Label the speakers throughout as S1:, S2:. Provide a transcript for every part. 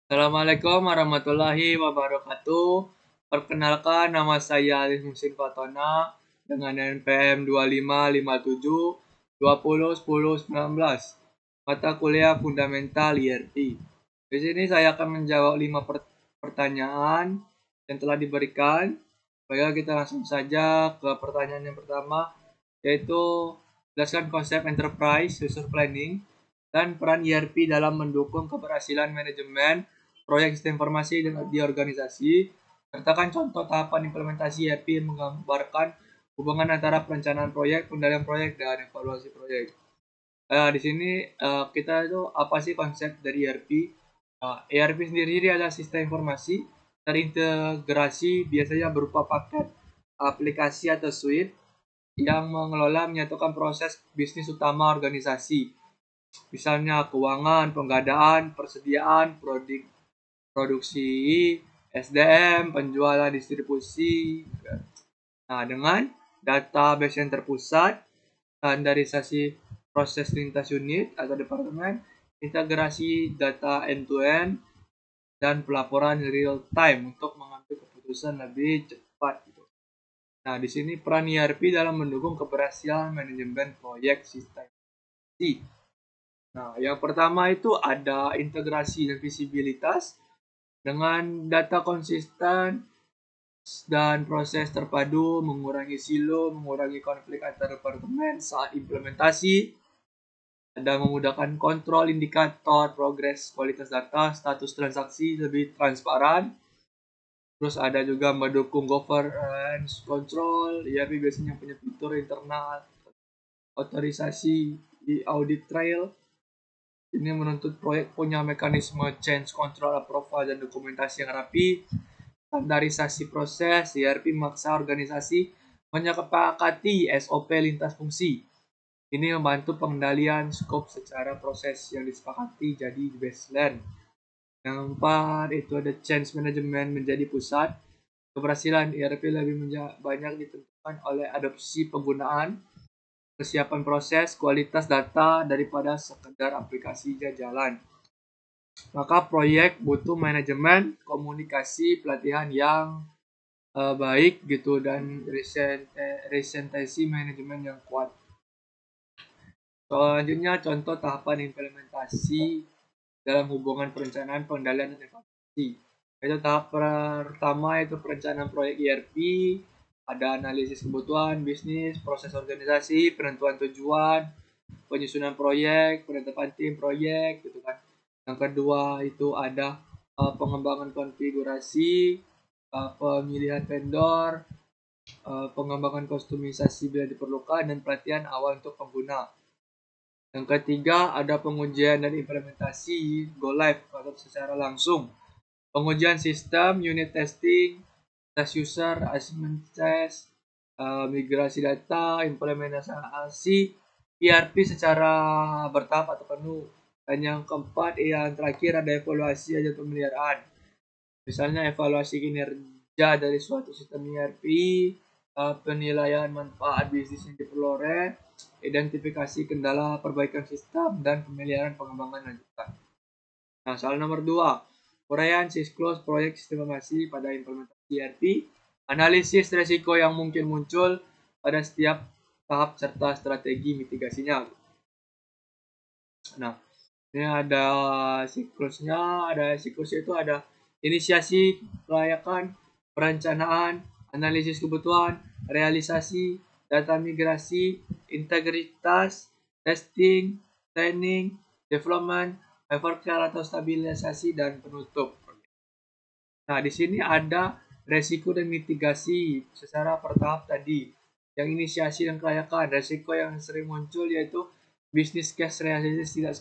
S1: Assalamualaikum warahmatullahi wabarakatuh. Perkenalkan, nama saya Alis Musin Fatona dengan NPM 2557 2010 19. Mata kuliah Fundamental IRP. Di sini saya akan menjawab 5 pertanyaan yang telah diberikan. Baiklah, kita langsung saja ke pertanyaan yang pertama, yaitu jelaskan konsep enterprise resource planning dan peran ERP dalam mendukung keberhasilan manajemen proyek sistem informasi di organisasi. Sertakan contoh tahapan implementasi ERP yang menggambarkan hubungan antara perencanaan proyek, pengendalian proyek, dan evaluasi proyek. Di sini kita itu apa sih konsep dari ERP? ERP sendiri adalah sistem informasi terintegrasi, biasanya berupa paket aplikasi atau suite yang mengelola menyatukan proses bisnis utama organisasi. Misalnya keuangan, pengadaan, persediaan, produksi, SDM, penjualan, distribusi. Nah, dengan database yang terpusat, standarisasi proses lintas unit atau departemen, integrasi data end-to-end, dan pelaporan real time untuk mengambil keputusan lebih cepat. Nah, di sini peran ERP dalam mendukung keberhasilan manajemen proyek sistem. Nah, yang pertama itu ada integrasi dan visibilitas dengan data konsisten dan proses terpadu, mengurangi silo, mengurangi konflik antar departemen saat implementasi, dan memudahkan kontrol indikator progres kualitas data, status transaksi lebih transparan. Terus ada juga mendukung governance control, ERP biasanya punya fitur internal, otorisasi di audit trail. Ini menuntut proyek punya mekanisme change control, approval, dan dokumentasi yang rapi. Standarisasi proses, ERP memaksa organisasi menyepakati SOP lintas fungsi. Ini membantu pengendalian skop secara proses yang disepakati jadi baseline. Yang keempat itu ada change management menjadi pusat. Keberhasilan ERP lebih banyak ditentukan oleh adopsi penggunaan, kesiapan proses, kualitas data daripada sekedar aplikasi jalan. Maka proyek butuh manajemen, komunikasi, pelatihan yang baik gitu, dan resentasi manajemen yang kuat. Selanjutnya contoh tahapan implementasi dalam hubungan perencanaan, pengendalian, dan evaluasi. Itu tahap pertama itu perencanaan proyek ERP, ada analisis kebutuhan bisnis, proses organisasi, penentuan tujuan, penyusunan proyek, penetapan tim proyek gitu kan. Yang kedua itu ada pengembangan konfigurasi, pemilihan vendor, pengembangan kustomisasi bila diperlukan, dan pelatihan awal untuk pengguna. Yang ketiga ada pengujian dan implementasi go live atau secara langsung. Pengujian sistem, unit testing, test user, assessment test, migrasi data, implementasi ERP secara bertahap atau penuh. Dan yang keempat, yang terakhir ada evaluasi dan pemeliharaan. Misalnya evaluasi kinerja dari suatu sistem ERP, penilaian manfaat bisnis yang diperoleh, identifikasi kendala perbaikan sistem, dan pemeliharaan pengembangan lanjutan. Nah, soal nomor 2, uraian siklus proyek sistem informasi pada implementasi ERP, analisis resiko yang mungkin muncul pada setiap tahap serta strategi mitigasinya. Nah, ini ada siklusnya, itu ada inisiasi, kelayakan, perencanaan, analisis kebutuhan, realisasi, data migrasi, integritas, testing, training, development, hypercare atau stabilisasi, dan penutup. Nah, di sini ada resiko dan mitigasi secara bertahap tadi. Yang inisiasi dan kelayakan, resiko yang sering muncul yaitu bisnis case realisasi tidak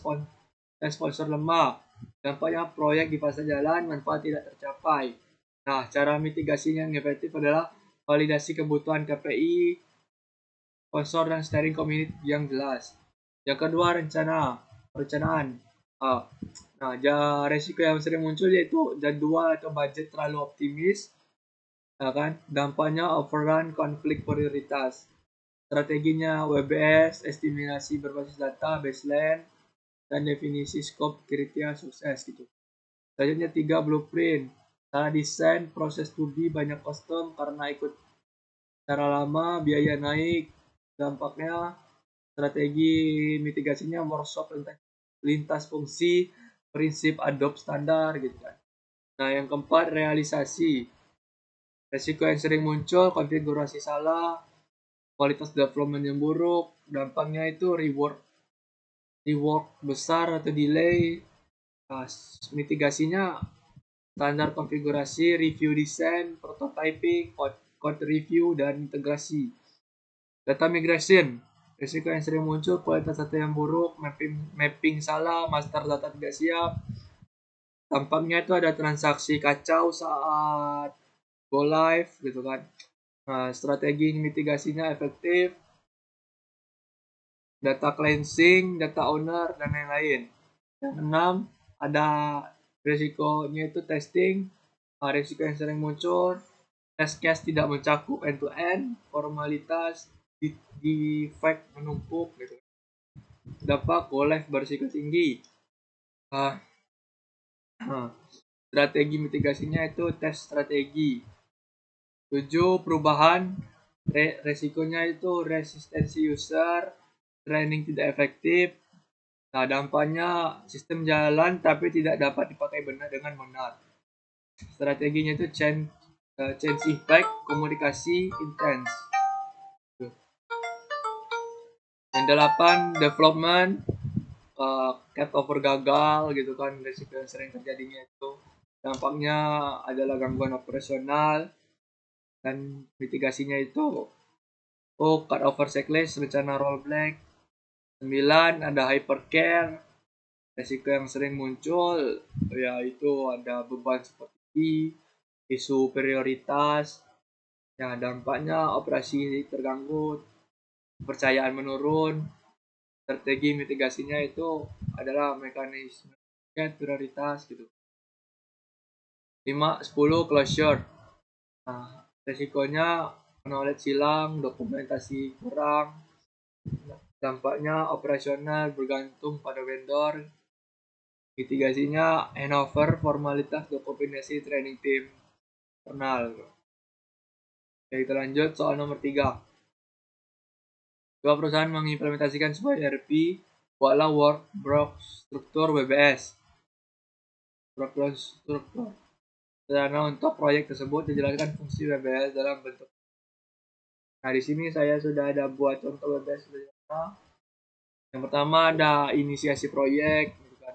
S1: sponsor lemah. Dampaknya proyek di fase jalan, manfaat tidak tercapai. Nah, cara mitigasinya yang efektif adalah validasi kebutuhan KPI, sponsor, dan steering committee yang jelas. Yang kedua, perencanaan. Nah, resiko yang sering muncul yaitu jadwal atau budget terlalu optimis, ya kan? Dampaknya overrun, konflik prioritas. Strateginya WBS, estimasi berbasis data, baseline, dan definisi scope kriteria sukses gitu. Selanjutnya 3 blueprint. Salah desain, proses studi banyak kostum karena ikut cara lama, biaya naik, dampaknya strategi mitigasinya workshop lintas fungsi, prinsip adopt standar gitu kan. Nah, yang keempat realisasi. Resiko yang sering muncul, konfigurasi salah, kualitas development yang buruk, dampaknya itu reward besar atau delay. Nah, mitigasinya standar konfigurasi, review desain, prototyping, code review, dan integrasi. Data migration, risiko yang sering muncul, kualitas data yang buruk, mapping salah, master data tidak siap. Tampaknya itu ada transaksi kacau saat go live gitu kan. Nah, strategi mitigasinya efektif, data cleansing, data owner, dan lain-lain. Yang keenam, ada risikonya itu testing, risiko yang sering muncul, test case tidak mencakup end-to-end, formalitas, defect menumpuk gitu. Dapat go live berisiko tinggi. Strategi mitigasinya itu tes strategi. 7 perubahan resikonya itu resistensi user, training tidak efektif. Nah, dampaknya sistem jalan tapi tidak dapat dipakai benar dengan benar. Strateginya itu change impact, komunikasi intens. Yang 8 development, cut over gagal gitu kan, resiko yang sering terjadinya itu dampaknya adalah gangguan operasional, dan mitigasinya itu cut over checklist, rencana rollback. 9 ada hypercare, resiko yang sering muncul yaitu ada beban seperti isu prioritas, ya dampaknya operasi terganggu, kepercayaan menurun. Strategi mitigasinya itu adalah mekanisme prioritas gitu. 10 closure. Nah, resikonya knowledge hilang, dokumentasi kurang, dampaknya operasional bergantung pada vendor. Mitigasinya handover, formalitas, dokumentasi, training tim internal. Oke, kita lanjut soal nomor 3. Dua perusahaan mengimplementasikan sebuah ERP, buatlah workflow struktur WBS. Workflow struktur. Sederhana untuk proyek tersebut dijelaskan fungsi WBS dalam bentuk. Nah, di sini saya sudah ada buat contoh WBS sederhana. Yang pertama ada inisiasi proyek, gitu kan.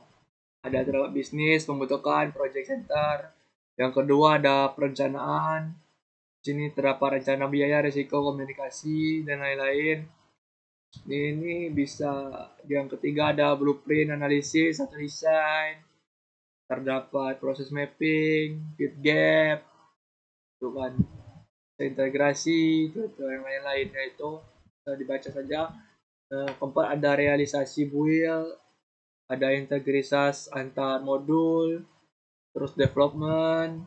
S1: Ada terdapat bisnis, pembentukan, project center. Yang kedua ada perencanaan. Di sini terdapat rencana biaya, risiko, komunikasi, dan lain-lain. Ini bisa, yang ketiga ada blueprint, analisis, atau desain. Terdapat proses mapping, fit gap, itu kan, integrasi, itu yang lain-lainnya itu bisa dibaca saja. Keempat ada realisasi build, ada integritas antar modul, terus development.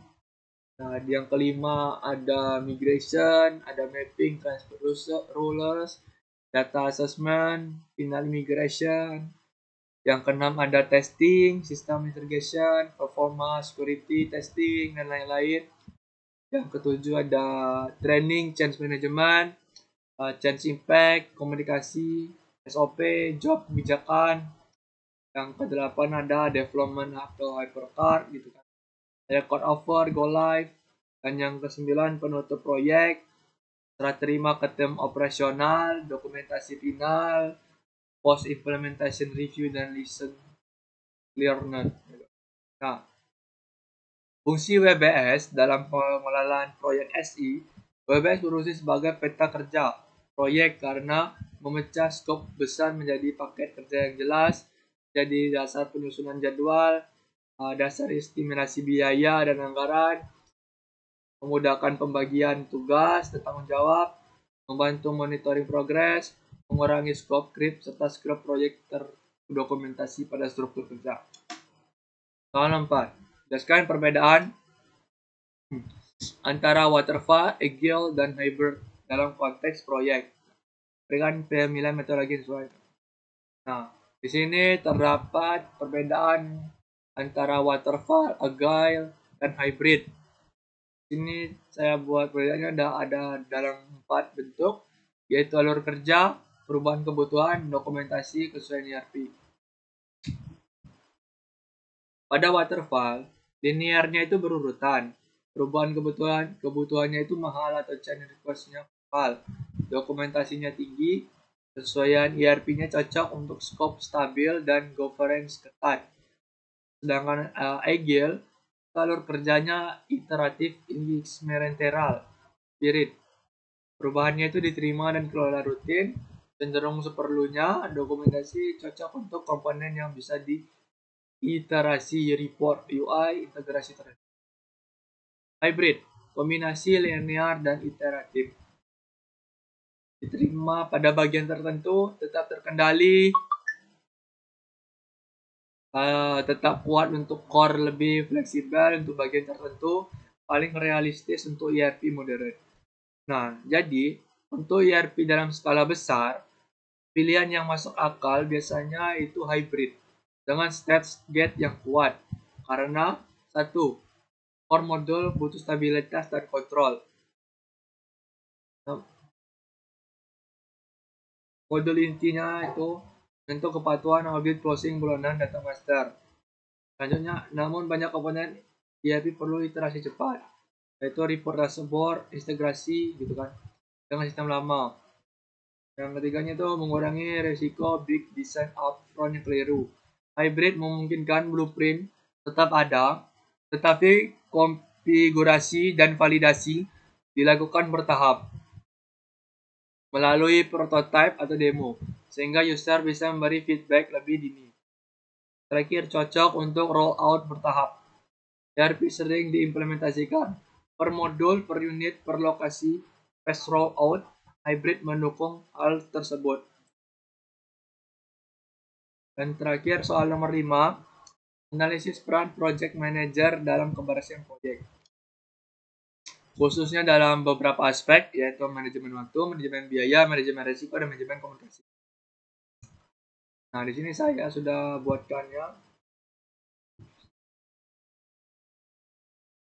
S1: Nah, yang kelima ada migration, ada mapping, transfer rulers, data assessment, final migration. Yang keenam ada testing, system integration, performa, security testing, dan lain-lain. Yang ketujuh ada training, change management, change impact, komunikasi, SOP, job kebijakan. Yang kedelapan ada development atau hypercard gitu kan. Ada code over, go live. Dan yang kesembilan penutup proyek, serah terima ke tim operasional, dokumentasi final, post implementation review, dan lesson learned. Nah, fungsi WBS dalam pengelolaan proyek SI, WBS berfungsi sebagai peta kerja proyek karena memecah skop besar menjadi paket kerja yang jelas, jadi dasar penyusunan jadwal, dasar estimasi biaya dan anggaran, memudahkan pembagian tugas dan tanggung jawab, membantu monitoring progres, mengurangi skop creep, serta script proyek terdokumentasi pada struktur kerja. Soal 4. Jelaskan perbedaan antara waterfall, agile, dan hybrid dalam konteks proyek. Berikan pemilihan metodologi sesuai. Nah, di sini terdapat perbedaan antara waterfall, agile, dan hybrid. Ini saya buat proyeknya ada dalam 4 bentuk, yaitu alur kerja, perubahan kebutuhan, dokumentasi, kesesuaian ERP. Pada waterfall, linearnya itu berurutan. Perubahan kebutuhannya itu mahal atau change request-nya mahal. Dokumentasinya tinggi, kesesuaian ERP-nya cocok untuk scope stabil dan governance ketat. Sedangkan agile, alur kerjanya iteratif, experimental, spirit. Perubahannya itu diterima dan kelola rutin, cenderung seperlunya, dokumentasi cocok untuk komponen yang bisa diiterasi, report, UI, integrasi terus. Hybrid, kombinasi linear dan iteratif. Diterima pada bagian tertentu, tetap terkendali, tetap kuat untuk core, lebih fleksibel untuk bagian tertentu, paling realistis untuk ERP modern. Nah, jadi untuk ERP dalam skala besar, pilihan yang masuk akal biasanya itu hybrid dengan state gate yang kuat. Karena satu, core modul butuh stabilitas dan kontrol. Nah, modul intinya itu untuk kepatuhan audit closing bulanan data master. Selanjutnya, namun banyak komponen ERP perlu iterasi cepat, yaitu report dashboard, integrasi gitu kan dengan sistem lama. Yang ketiganya itu mengurangi resiko big design upfront yang keliru. Hybrid memungkinkan blueprint tetap ada, tetapi konfigurasi dan validasi dilakukan bertahap melalui prototype atau demo, sehingga user bisa memberi feedback lebih dini. Terakhir, cocok untuk rollout bertahap. ERP sering diimplementasikan per modul, per unit, per lokasi, phase rollout. Hybrid mendukung hal tersebut. Dan terakhir, soal nomor 5, analisis peran project manager dalam keberhasilan proyek. Khususnya dalam beberapa aspek, yaitu manajemen waktu, manajemen biaya, manajemen risiko, dan manajemen komunikasi. Nah, di sini saya sudah buatkannya.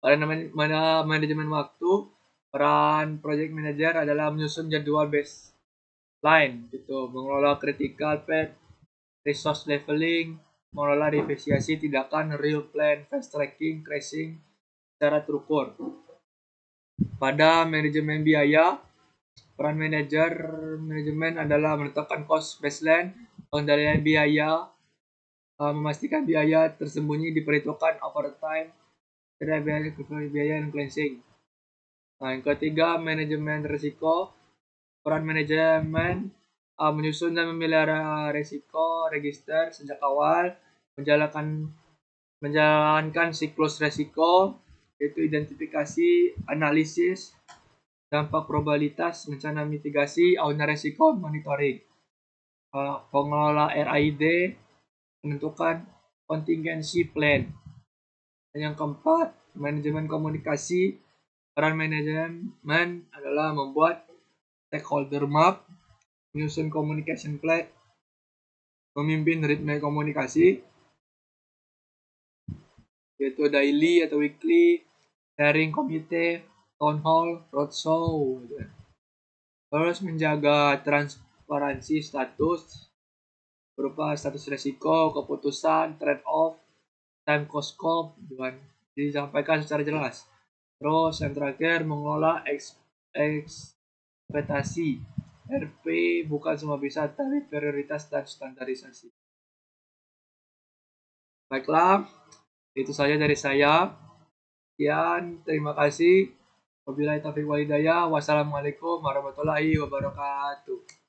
S1: Pada manajemen waktu, peran project manager adalah menyusun jadwal baseline, gitu, mengelola critical path, resource leveling, mengelola deviasi tindakan, real plan, fast tracking, crashing secara terukur. Pada manajemen biaya, peran manajemen adalah menetapkan cost baseline, pengendalian biaya, memastikan biaya tersembunyi diperhitungkan overtime, biaya dan cleansing. Nah, yang ketiga, manajemen risiko. Peran manajemen menyusun dan memelihara risiko register sejak awal, menjalankan siklus risiko, yaitu identifikasi, analisis, dampak probabilitas, rencana mitigasi, owner risiko, monitoring. Pengelola RID, menentukan contingency plan. Dan yang keempat, manajemen komunikasi. Peran manajemen adalah membuat stakeholder map, menyusun communication plan, memimpin ritme komunikasi, yaitu daily atau weekly, sharing komite, town hall, roadshow, gitu. Terus menjaga transparansi status berupa status resiko, keputusan, trade-off, time cost scope, dan disampaikan secara jelas. Terus yang terakhir, mengelola ekspektasi. RP bukan semua bisa, tapi prioritas dan standarisasi. Baiklah, itu saja dari saya. Sekian, terima kasih. Wabillahi taufiq walhidayah. Wassalamualaikum warahmatullahi wabarakatuh.